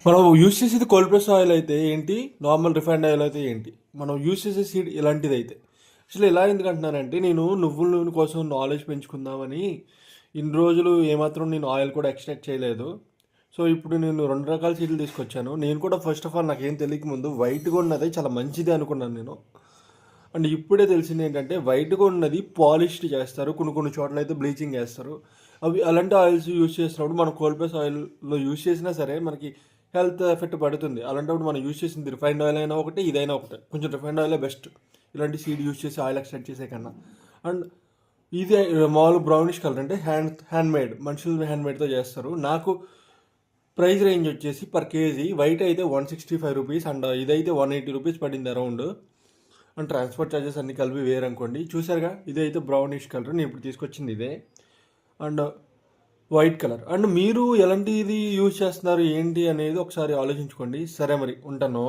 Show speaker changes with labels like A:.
A: మనం యూజ్ చేసేది cold press oil అయితే ఏంటి, నార్మల్ రిఫైండ్ ఆయిల్ అయితే ఏంటి, మనం యూజ్ చేసే సీడ్ ఇలాంటిది అయితే అసలు ఇలా ఎందుకు అంటున్నానంటే, నేను నువ్వుల నూనె కోసం నాలెడ్జ్ పెంచుకుందామని ఇన్ని రోజులు ఏమాత్రం నేను ఆయిల్ కూడా ఎక్స్ట్రాక్ట్ చేయలేదు. సో ఇప్పుడు నేను రెండు రకాల సీడ్లు తీసుకొచ్చాను. నేను కూడా ఫస్ట్ ఆఫ్ ఆల్ నాకేం తెలియక ముందు వైట్గా ఉన్నది చాలా మంచిది అనుకున్నాను నేను. అండ్ ఇప్పుడే తెలిసింది ఏంటంటే వైట్గా ఉన్నది పాలిష్డ్ చేస్తారు, కొన్ని కొన్ని చోట్ల అయితే బ్లీచింగ్ చేస్తారు. అవి అలాంటి ఆయిల్స్ యూజ్ చేసినప్పుడు మనం కోల్డ్ ప్రెస్ ఆయిల్లో యూజ్ చేసినా సరే మనకి హెల్త్ ఎఫెక్ట్ పడుతుంది. అలాంటప్పుడు మనం యూజ్ చేసింది రిఫైండ్ ఆయిల్ అయినా ఒకటే, ఇదైనా ఒకటే. కొంచెం రిఫైండ్ ఆయిలే బెస్ట్ ఇలాంటి సీడ్ యూజ్ చేసి ఆయిల్ ఎక్స్ట్రాక్ట్ చేసే కన్నా. అండ్ ఇది మామూలు బ్రౌనిష్ కలర్ అంటే హ్యాండ్మేడ్, మనుషులు హ్యాండ్మేడ్తో చేస్తారు. నాకు ప్రైస్ రేంజ్ వచ్చేసి పర్ కేజీ వైట్ అయితే 165 రూపీస్ అండ్ ఇదైతే 180 రూపీస్ పడింది అరౌండ్. అండ్ ట్రాన్స్పోర్ట్ ఛార్జెస్ అన్ని కలిపి వేరు అనుకోండి. చూసారుగా, ఇదైతే బ్రౌనిష్ కలర్, నేను ఇప్పుడు తీసుకొచ్చింది ఇదే. And white colour. అండ్ మీరు ఎలాంటిది యూజ్ చేస్తున్నారు ఏంటి అనేది ఒకసారి ఆలోచించుకోండి. సరే మరి ఉంటాను.